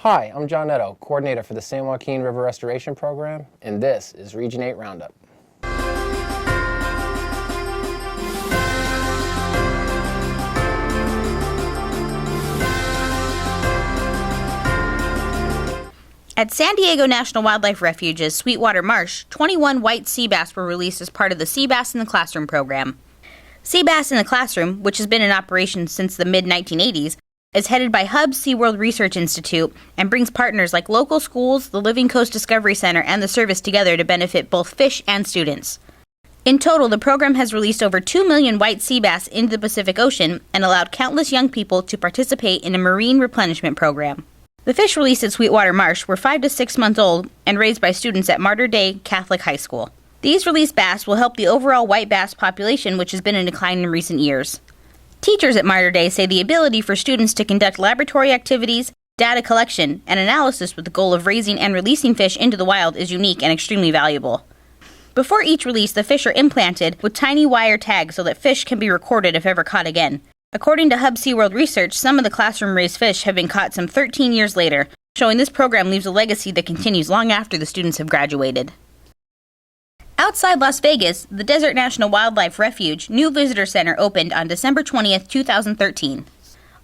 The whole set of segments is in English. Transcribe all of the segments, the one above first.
Hi, I'm John Netto, coordinator for the San Joaquin River Restoration Program, and this is Region 8 Roundup. At San Diego National Wildlife Refuge's Sweetwater Marsh, 21 white sea bass were released as part of the Sea Bass in the Classroom program. Sea Bass in the Classroom, which has been in operation since the mid-1980s, is headed by Hub SeaWorld Research Institute and brings partners like local schools, the Living Coast Discovery Center, and the service together to benefit both fish and students. In total, the program has released over 2 million white sea bass into the Pacific Ocean and allowed countless young people to participate in a marine replenishment program. The fish released at Sweetwater Marsh were 5 to 6 months old and raised by students at Mater Dei Catholic High School. These released bass will help the overall white bass population, which has been in decline in recent years. Teachers at Mater Dei say the ability for students to conduct laboratory activities, data collection, and analysis with the goal of raising and releasing fish into the wild is unique and extremely valuable. Before each release, the fish are implanted with tiny wire tags so that fish can be recorded if ever caught again. According to Hub SeaWorld Research, some of the classroom-raised fish have been caught some 13 years later, showing this program leaves a legacy that continues long after the students have graduated. Outside Las Vegas, the Desert National Wildlife Refuge new visitor center opened on December 20th, 2013.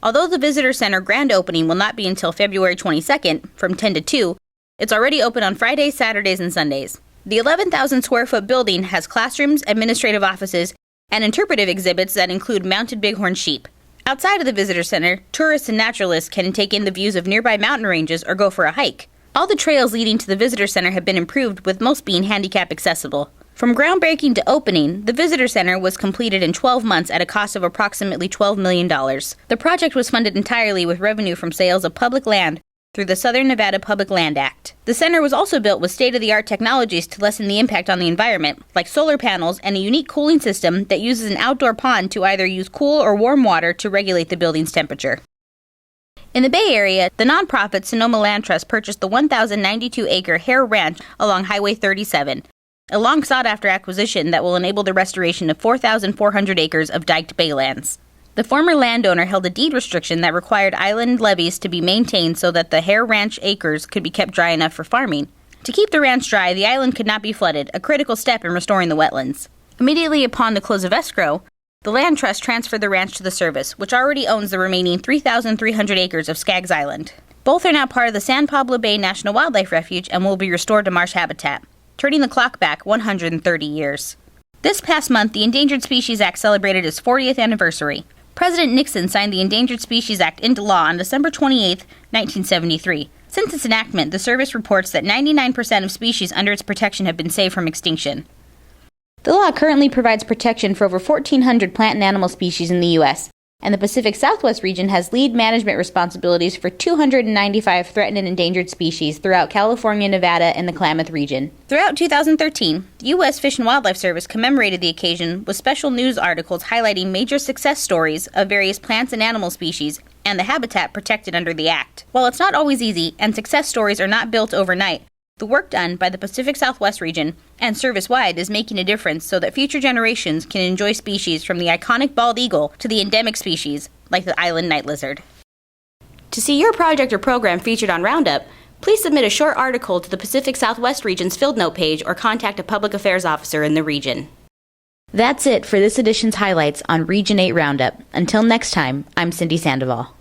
Although the visitor center grand opening will not be until February 22nd from 10 to 2, it's already open on Fridays, Saturdays, and Sundays. The 11,000 square foot building has classrooms, administrative offices, and interpretive exhibits that include mounted bighorn sheep. Outside of the visitor center, tourists and naturalists can take in the views of nearby mountain ranges or go for a hike. All the trails leading to the visitor center have been improved, with most being handicap accessible. From groundbreaking to opening, the visitor center was completed in 12 months at a cost of approximately $12 million. The project was funded entirely with revenue from sales of public land through the Southern Nevada Public Land Act. The center was also built with state-of-the-art technologies to lessen the impact on the environment, like solar panels and a unique cooling system that uses an outdoor pond to either use cool or warm water to regulate the building's temperature. In the Bay Area, the nonprofit Sonoma Land Trust purchased the 1,092-acre Hare Ranch along Highway 37, a long sought-after acquisition that will enable the restoration of 4,400 acres of diked baylands. The former landowner held a deed restriction that required island levees to be maintained so that the Hare Ranch acres could be kept dry enough for farming. To keep the ranch dry, the island could not be flooded, a critical step in restoring the wetlands. Immediately upon the close of escrow, the Land Trust transferred the ranch to the service, which already owns the remaining 3,300 acres of Skaggs Island. Both are now part of the San Pablo Bay National Wildlife Refuge and will be restored to marsh habitat, turning the clock back 130 years. This past month, the Endangered Species Act celebrated its 40th anniversary. President Nixon signed the Endangered Species Act into law on December 28, 1973. Since its enactment, the service reports that 99% of species under its protection have been saved from extinction. The law currently provides protection for over 1,400 plant and animal species in the U.S., and the Pacific Southwest region has lead management responsibilities for 295 threatened and endangered species throughout California, Nevada, and the Klamath region. Throughout 2013, the U.S. Fish and Wildlife Service commemorated the occasion with special news articles highlighting major success stories of various plants and animal species and the habitat protected under the Act. While it's not always easy, and success stories are not built overnight, the work done by the Pacific Southwest region and service-wide is making a difference so that future generations can enjoy species from the iconic bald eagle to the endemic species like the island night lizard. To see your project or program featured on Roundup, please submit a short article to the Pacific Southwest region's Field Note page or contact a public affairs officer in the region. That's it for this edition's highlights on Region 8 Roundup. Until next time, I'm Cindy Sandoval.